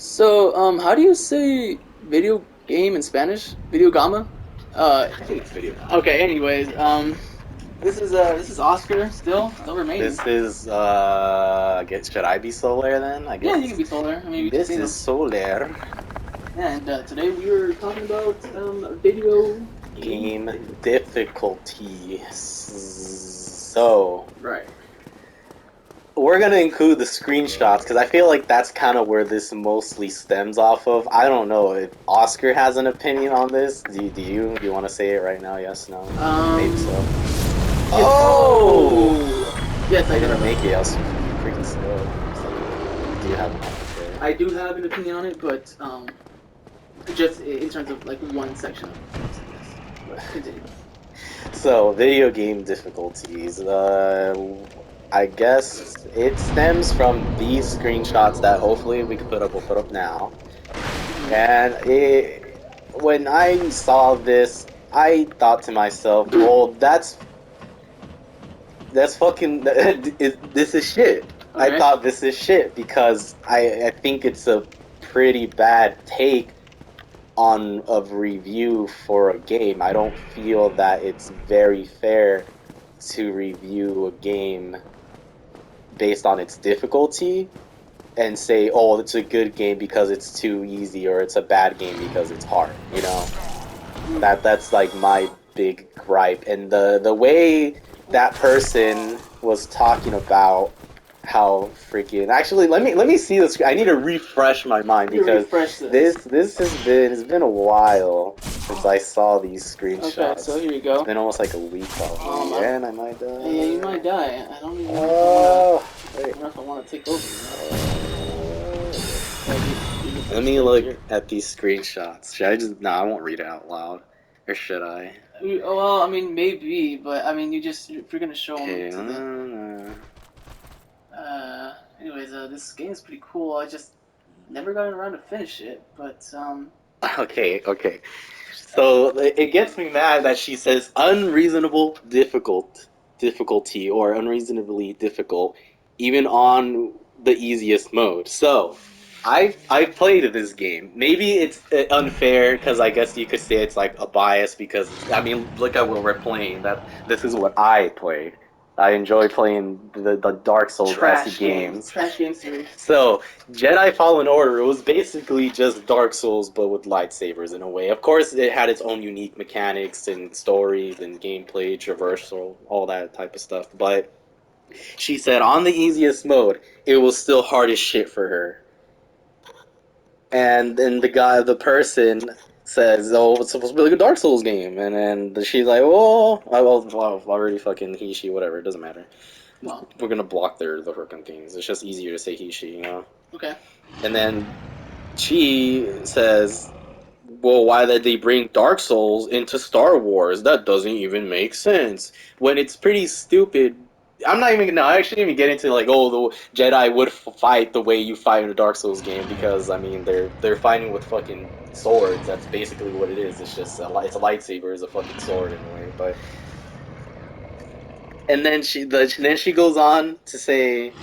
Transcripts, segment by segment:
So, how do you say video game in Spanish? Video gama? I think it's video. Okay. Anyways, this is Oscar still remaining. This is I guess should I be Solar then? I Yeah, you can guess. be Solar. I mean, we can This say is them. Solar Yeah, and today we were talking about video game game difficulty. difficulty. So Right. we're gonna include the screenshots because I feel like that's kind of where this mostly stems off of. I don't know if Oscar has an opinion on this. Do you want to say it right now? Yes, no, maybe Um. so. Yes. Oh, Oh. Yes, I I do didn't have. make it. I was freaking slow. So, do you have an opinion? I do have an opinion on it, but just in terms of like one section of it. Yes. But continue. So, video game difficulties. I guess it stems from these screenshots that hopefully we could put up. We'll put up now. And when I saw this, I thought to myself, "Well, that's fucking. This is shit." I Okay. thought this is shit because I think it's a pretty bad take on of review for a game. I don't feel that it's very fair to review a game based on its difficulty and say, "Oh, it's a good game because it's too easy," or "It's a bad game because it's hard." You know, that's like my big gripe. And the way that person was talking about how freaking actually let me see this. I need to refresh my mind You because refresh this. this has been it's been a while since I saw these Okay, so screenshots. here you It's go. been almost like a week probably, I, and I might yeah, you might die. die. I don't even know if I wanna. Oh, I wait. don't know if I wanna take over. You Let first me then. look at these screenshots. Should I just? No, I won't read it out loud. Or should I? Well, I mean, maybe, but I mean, if you're gonna show them Okay. to the. Anyways, this game is pretty cool. I just never got around to finish it, but Okay, okay. So it gets me mad that she says unreasonable difficulty or unreasonably difficult, even on the easiest mode. So I've played this game. Maybe it's unfair because I guess you could say it's like a bias because I mean look at what we're playing. That this is what I play. I enjoy playing the Dark Souls esque games. trash game series. So Jedi Fallen Order, it was basically just Dark Souls but with lightsabers in a way. Of course, it had its own unique mechanics and stories and gameplay, traversal, all that type of stuff. But she said on the easiest mode, it was still hard as shit for her. And then the person says, "Oh, it's supposed to be like a Dark Souls game," and then she's like, "Oh, well, already fucking he, she, whatever. It doesn't matter. Well, We're gonna block the freaking things. It's just easier to say he, she, you know." okay. And then she says, "Well, why did they bring Dark Souls into Star Wars? That doesn't even make sense." When it's pretty stupid. I'm not even gonna actually even get into like, oh, the Jedi would fight the way you fight in a Dark Souls game because I mean they're fighting with fucking swords. That's basically what it is. It's just it's a lightsaber is a fucking sword in a way. But and then she goes on to say,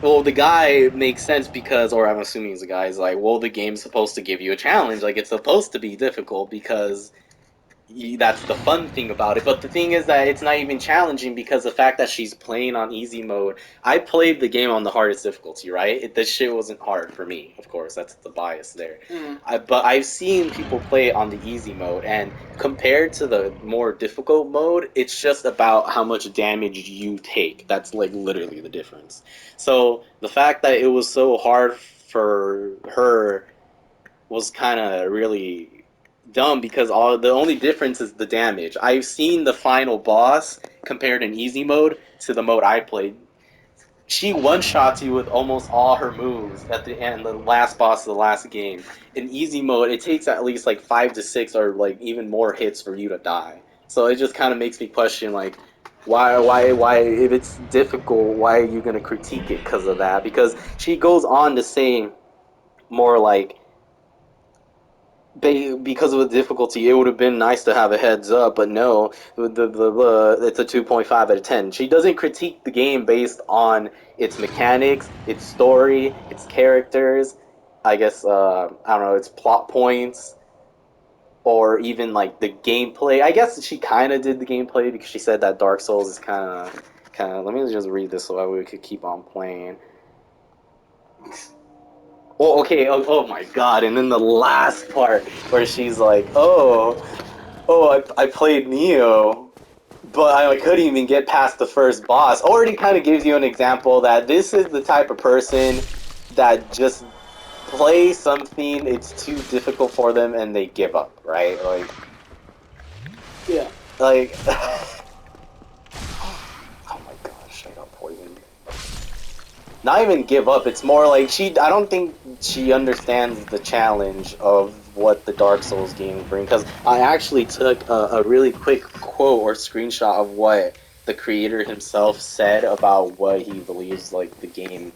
well, the guy makes sense because, or I'm assuming it's the guy is like, well, the game's supposed to give you a challenge. Like, it's supposed to be difficult because that's the fun thing about it. But the thing is that it's not even challenging because the fact that she's playing on easy mode. I played the game on the hardest difficulty, right? This shit wasn't hard for me, of course. That's the bias there. Mm. But I've seen people play it on the easy mode, and compared to the more difficult mode, it's just about how much damage you take. That's like literally the difference. So the fact that it was so hard for her was kind of really dumb because all the only difference is the damage. I've seen the final boss compared in easy mode to the mode I played. She one shots you with almost all her moves at the end, the last boss of the last game. In easy mode, it takes at least like 5 to 6 or like even more hits for you to die. So it just kind of makes me question like, why? If it's difficult, why are you gonna critique it because of that? Because she goes on to say more like because of the difficulty, it would have been nice to have a heads up, but no, it's a 2.5 out of 10. She doesn't critique the game based on its mechanics, its story, its characters. I guess I don't know, it's plot points or even like the gameplay. I guess she kind of did the gameplay because she said that Dark Souls is kind of. Let me just read this so that we could keep on playing. Oh, okay. Oh my God! And then the last part where she's like, I played Neo, but I couldn't even get past the first boss." Already kind of gives you an example that this is the type of person that just play something, it's too difficult for them, and they give up, right? Yeah. Like, oh my gosh, I got poisoned. Not even give up. It's more like I don't think she understands the challenge of what the Dark Souls games bring. Because I actually took a really quick quote or screenshot of what the creator himself said about what he believes like the game.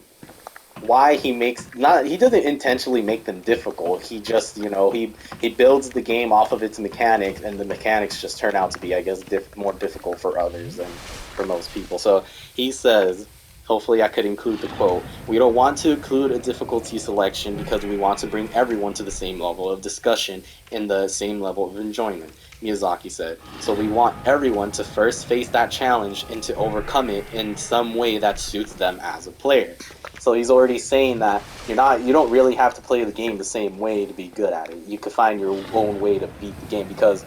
Why he makes not he doesn't intentionally make them difficult. He just he builds the game off of its mechanics, and the mechanics just turn out to be, I guess, more difficult for others than for most people. So he says, hopefully I could include the quote, "We don't want to include a difficulty selection because we want to bring everyone to the same level of discussion and the same level of enjoyment," Miyazaki said. "So we want everyone to first face that challenge and to overcome it in some way that suits them as a player." So he's already saying that you don't really have to play the game the same way to be good at it. You could find your own way to beat the game, because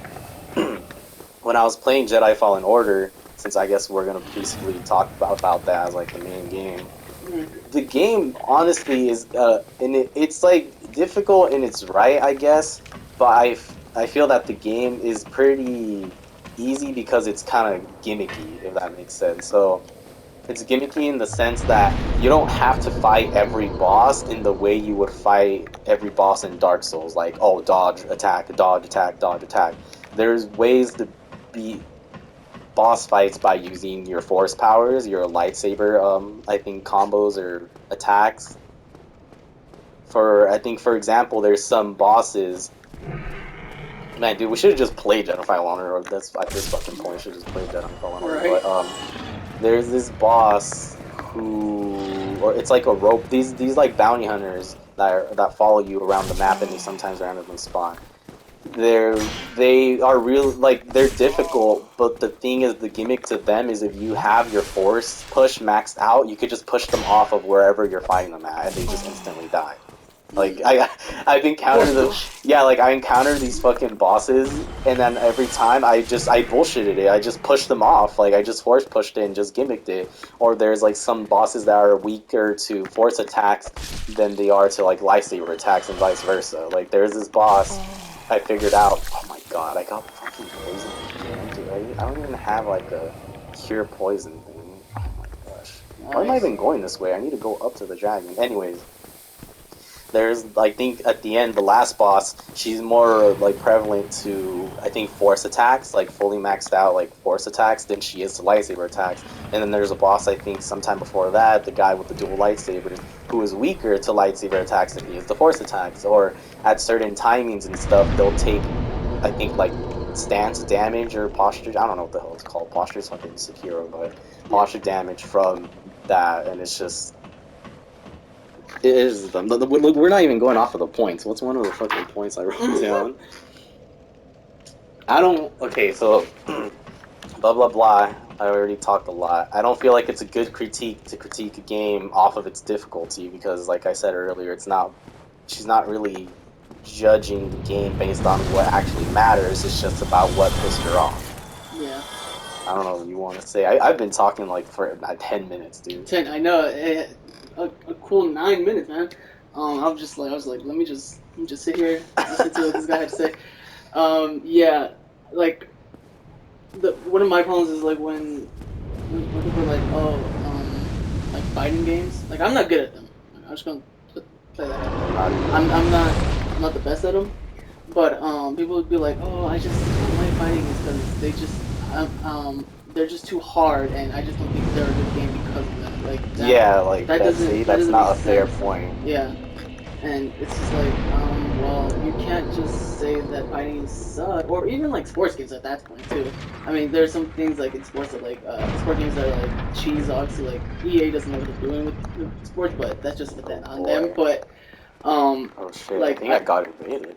when I was playing Jedi Fallen Order, since I guess we're gonna basically talk about that as like the main game, the game honestly is it's like difficult in its right, I guess, but I feel that the game is pretty easy because it's kind of gimmicky, if that makes sense. So it's gimmicky in the sense that you don't have to fight every boss in the way you would fight every boss in Dark Souls, like, oh, dodge, attack, dodge, attack, dodge, attack. There's ways to beat boss fights by using your force powers, your lightsaber, I think combos or attacks. For example, there's some bosses. Man, dude, we should have just played Jedi Fallen Order. That's at this fucking point, we should just play Jedi Fallen Order. Right. But there's this boss who, or it's like a rope. These like bounty hunters that follow you around the map, and they sometimes randomly spawn. They are real, like, they're difficult, but the thing is, the gimmick to them is if you have your force push maxed out, you could just push them off of wherever you're fighting them at, and they just instantly die. Like, I've encountered I encountered these fucking bosses, and then every time I bullshitted it. I just pushed them off. Like, I just force pushed it and just gimmicked it. Or there's like some bosses that are weaker to force attacks than they are to like lightsaber attacks, and vice versa. Like, there's this boss I figured out. Oh my god, I got fucking poisoned again, dude. I don't even have like a cure poison thing. Oh my gosh. Why am I even going this way? I need to go up to the dragon. Anyways. There's, I think, at the end, the last boss, she's more, like, prevalent to, I think, force attacks, like, fully maxed out, like, force attacks, than she is to lightsaber attacks. And then there's a boss, I think, sometime before that, the guy with the dual lightsabers, who is weaker to lightsaber attacks than he is to force attacks. Or, at certain timings and stuff, they'll take, I think, like, stance damage or posture, I don't know what the hell it's called, posture is fucking Sekiro, but posture damage from that, and it's just... It is them. Look, we're not even going off of the points. What's one of the fucking points I wrote down? I don't... Okay, so... blah, blah, blah. I already talked a lot. I don't feel like it's a good critique to critique a game off of its difficulty because, like I said earlier, it's not... She's not really judging the game based on what actually matters. It's just about what pissed her off. Yeah. I don't know what you want to say. I've been talking, like, for 10 minutes, dude. 10. I know. A cool 9 minutes, man. I was like, let me just sit here, listen to what this guy had to say. Yeah, like one of my problems is like when people are like, oh, like fighting games. Like, I'm not good at them. I'm just gonna play that out. I'm not the best at them. But people would be like, oh, I just don't like fighting games because they're just too hard, and I just don't think they're a good game because of that. Like, That's not a fair point. Yeah, and it's just like, well, you can't just say that fighting games suck, or even like sports games at that point too. I mean, there's some things like in sports that like sport games that are like cheese. Obviously, like EA doesn't know what they're doing with sports, but that's just on them. But Oh shit! Like I think I got invaded.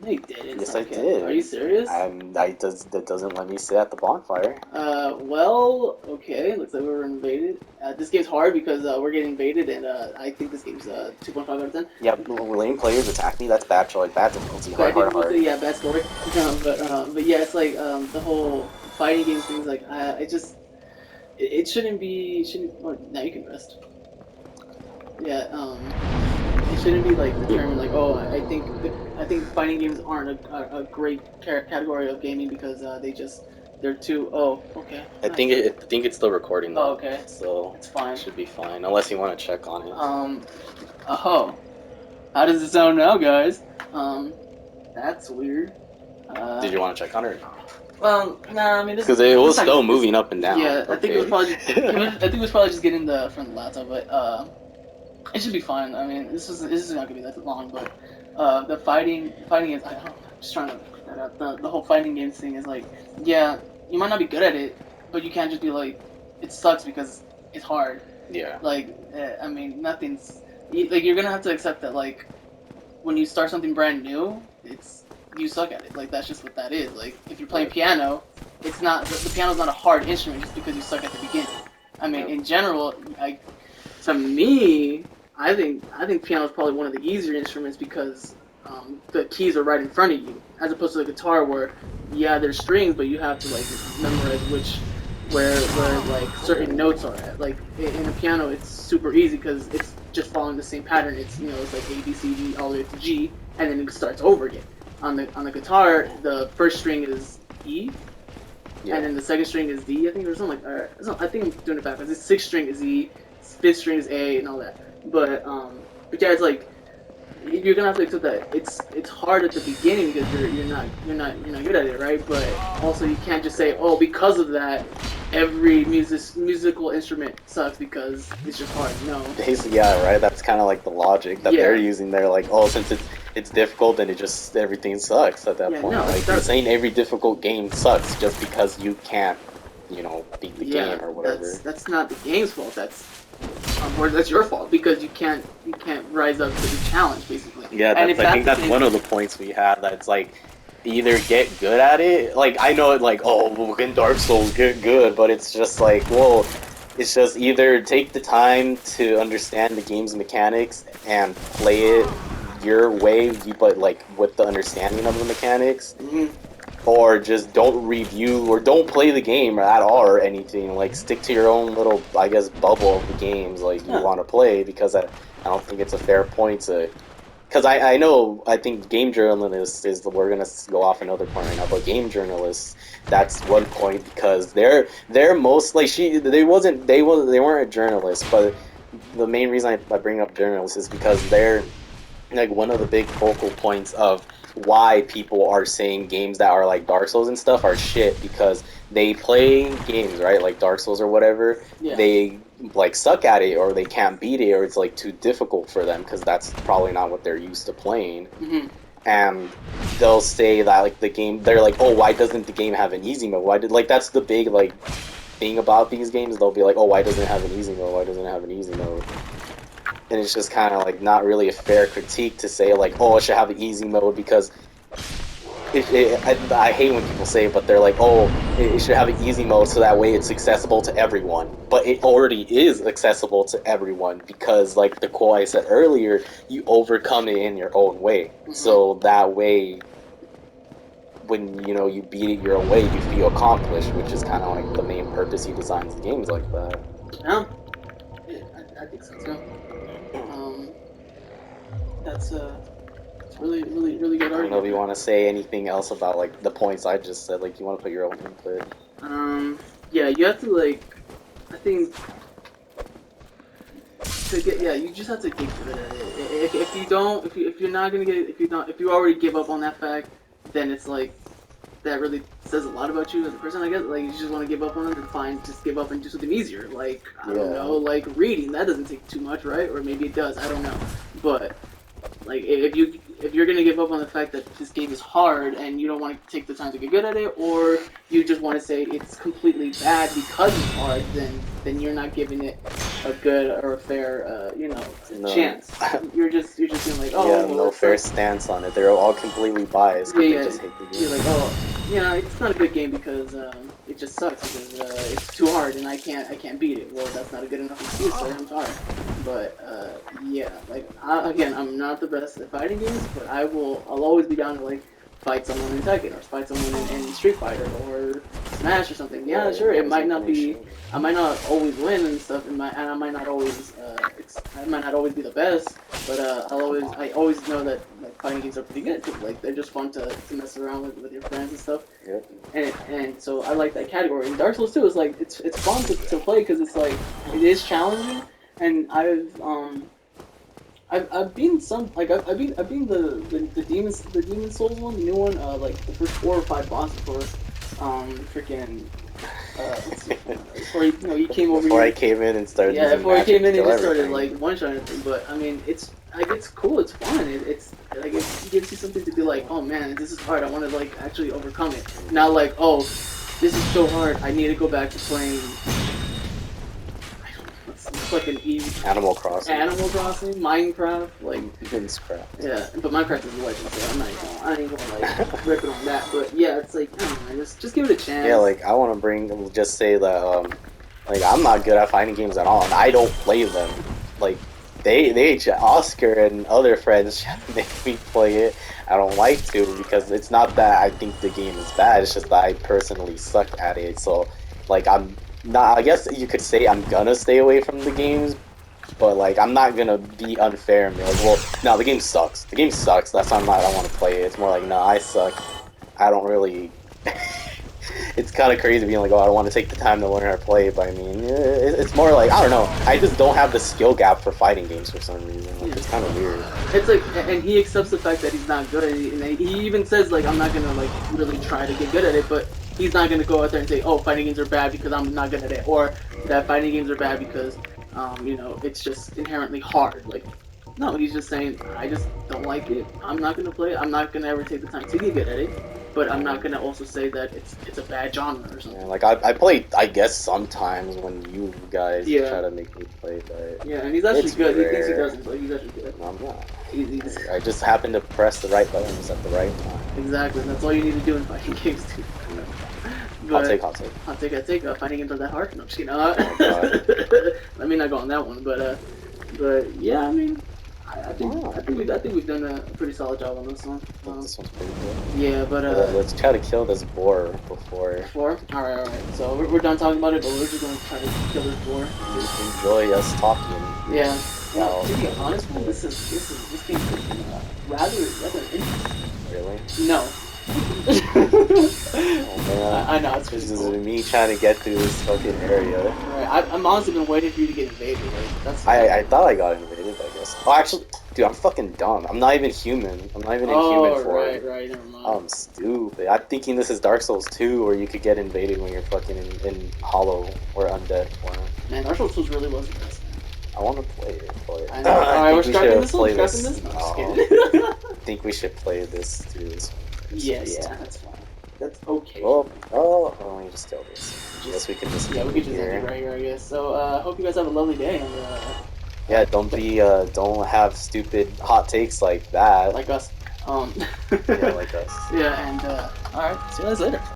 No, you didn't. Yes, I Sasuke. did. Are you serious? That doesn't let me sit at the bonfire. Well, okay. Looks like we were invaded. This game's hard because we're getting invaded, and I think this game's 2.5 out of 10. Yeah, lane players attack me. That's bad choice. Bad difficulty. Bad Hard. yeah, bad story. But yeah, it's like the whole fighting games things. Like, it just it shouldn't be. Shouldn't. Well, now you can rest. Yeah. It shouldn't be like determined like, oh, I think fighting games aren't a great category of gaming because they're too. Oh, okay. I think it's still recording though. Oh, okay. So It's fine. it should be fine unless you want to check on it. Oh, how does it sound now, guys? That's weird. Did you want to check on it? Well, nah. I mean, because it was still moving up and down. Yeah, okay. I think it was probably. I think it was probably just getting from the laptop, but it should be fine. I mean, this is not gonna be that long, but the fighting is. I'm just trying to put that out. The whole fighting games thing is like, yeah, you might not be good at it, but you can't just be like, it sucks because it's hard. Yeah. Like, I mean, nothing's like you're gonna have to accept that like when you start something brand new, you suck at it. Like that's just what that is. Like if you're playing piano, it's not the piano's not a hard instrument just because you suck at the beginning. I mean, in general, to me, I think piano is probably one of the easier instruments because the keys are right in front of you, as opposed to the guitar where, yeah, there's strings, but you have to like memorize where like certain notes are at. Like in a piano, it's super easy because it's just following the same pattern. It's it's like A B C D all the way to G, and then it starts over again. On the guitar, the first string is E. Yeah. And then the second string is D, I think, or something like that. I think I'm doing it backwards. The sixth string is E, fifth string is A, and all that. But yeah, it's like you're gonna have to accept that it's hard at the beginning because you're not good at it, right? But also you can't just say, oh, because of that, every musical instrument sucks because it's just hard. No. Basically, yeah, right. That's kind of like the logic that they're using. They're like, oh, since it's difficult, then everything sucks at that point. No, like you're saying, every difficult game sucks just because you can't, beat the game or whatever. That's not the game's fault. That's your fault because you can't rise up to the challenge, basically. Yeah, I think that's one of the points we have. That's like either get good at it. Like I know it, like in Dark Souls get good, but it's just like, well, it's just either take the time to understand the game's mechanics and play it your way, but like with the understanding of the mechanics. Or just don't review or don't play the game at all or anything. Like stick to your own little, I guess, bubble of the games like you want to play, because I don't think it's a fair point to. Because I think game journalists we're gonna go off another point right now, but game journalists, that's one point because they're most like they weren't a journalist, but the main reason I bring up journalists is because they're like one of the big focal points of why people are saying games that are like Dark Souls and stuff are shit, because they play games, right, like Dark Souls or whatever, they like suck at it or they can't beat it or it's like too difficult for them because that's probably not what they're used to playing. And they'll say that like the game, they're like, oh, why doesn't the game have an easy mode? Why did like that's the big like thing about these games. They'll be like, oh, why doesn't it have an easy mode? Why doesn't it have an easy mode? And it's just kind of like not really a fair critique to say like, oh, it should have an easy mode because I hate when people say it, but they're like, oh, it should have an easy mode so that way it's accessible to everyone. But it already is accessible to everyone because, like the quote I said earlier, you overcome it in your own way. So that way, when you beat it your own way, you feel accomplished, which is kind of like the main purpose he designs the games like that. Yeah, I think so too. That's really good argument. I don't know if you want to say anything else about like the points I just said. Like you want to put your own input. Yeah, you have to like, I think you just have to get good at it. If you don't, if you're not gonna get it, if you already give up on that fact, then it's like that really says a lot about you as a person. I guess like you just want to give up on it, and fine, just give up and do something easier. Like I don't know, like reading, that doesn't take too much, right? Or maybe it does. I don't know, but. Like if you're gonna give up on the fact that this game is hard and you don't want to take the time to get good at it, or you just want to say it's completely bad because it's hard, then you're not giving it a good or a fair, No. chance. You're just being like, oh, yeah, well, no it's fair like, stance on it. They're all completely biased. 'Cause yeah, they yeah. just hate the You're game. like, oh, yeah, it's not a good game because it just sucks because it's too hard and I can't beat it. Well, that's not a good enough excuse, sir. I'm sorry, but yeah, like again, I'm not the best at fighting games, but I'll always be down to like fight someone in Tekken or fight someone in Street Fighter or Smash or something. Yeah, sure, it might not be. I might not always win and stuff, and I might not always I might not always be the best, but I always know that like fighting games are pretty good. 'Cause, like they're just fun to mess around with your friends and stuff. Yep. And so I like that category. And Dark Souls 2 is like it's fun to play because it's like it is challenging, and I've been some like I've been the Demon Souls one, the new one, like the first 4 or 5 bosses for freaking let's see, before you came over Before here. I came in and started. Yeah, using before I magic came in to and kill just started everything. like one-shotting everything. But I mean, it's like it's cool, it's fun. It's like it gives you something to be like, oh man, this is hard. I want to like actually overcome it. Not like, oh, this is so hard. I need to go back to playing. It's like an easy Animal Crossing. Animal Crossing, Minecraft, like Minecraft. yeah. But Minecraft is a legend, so I ain't gonna like rip it on that. But yeah, it's like I don't know, just give it a chance. Yeah, like I want to just say that like I'm not good at fighting games at all, and I don't play them. Like Oscar and other friends try to make me play it. I don't like to because it's not that I think the game is bad. It's just that I personally suck at it. So like I'm not. I guess you could say I'm gonna stay away from the games, but like I'm not gonna be unfair and be like, well, no, the game sucks. The game sucks. That's why I don't want to play it. It's more like, no, I suck. I don't really. It's kind of crazy being like, oh, I don't want to take the time to learn how to play it, but I mean, it's more like, I don't know, I just don't have the skill gap for fighting games for some reason. Like, it's kind of weird. It's like, and he accepts the fact that he's not good, and he even says like, I'm not gonna like really try to get good at it, but he's not gonna go out there and say, oh, fighting games are bad because I'm not good at it, or that fighting games are bad because, it's just inherently hard. Like, no, he's just saying, I just don't like it. I'm not gonna play it. I'm not gonna ever take the time to get good at it. But I'm not gonna also say that it's a bad genre or something. Yeah, like I play, I guess sometimes when you guys Yeah. try to make me play, but Yeah, and he's actually it's good. He thinks he rare. doesn't, but he's actually good. I'm not. He's I just happen to press the right buttons at the right time. exactly. That's all you need to do in fighting games too. Hot take. Hot take. Fighting games are that hard? No, I'm just kidding. Oh, God. Let me not go on that one, but yeah, I mean, I think we've done a pretty solid job on this one. I think this one's pretty good. Yeah, but Let's try to kill this boar before. 4. All right. So we're done talking about it, but we're just gonna try to kill this boar. Enjoy us talking. Yeah. Wow. To be honest, man, this game rather interesting. Really? No. Oh man. I know it's This pretty is cool. me trying to get through this fucking area. Right. I'm honestly been waiting for you to get invaded. Like, that's. I thought I got invaded, I guess. Oh, actually, dude, I'm fucking dumb. I'm not even human. I'm not even a human form. Right. Never mind. I'm stupid. I'm thinking this is Dark Souls 2, where you could get invaded when you're fucking in hollow or undead form. Man, Dark Souls really was the best. I want to play it, but I know. Alright, we're scrapping this one. play Scrapping this. No, I'm No, just kidding. I think we should play this too. Yeah, that's fine. That's okay. Oh, let me just kill this. I guess we can just Yeah, we end could just here. end it right here, I guess. So, hope you guys have a lovely day, and Yeah, don't have stupid hot takes like that. like us. Yeah, like us. Yeah, and alright, see you guys later.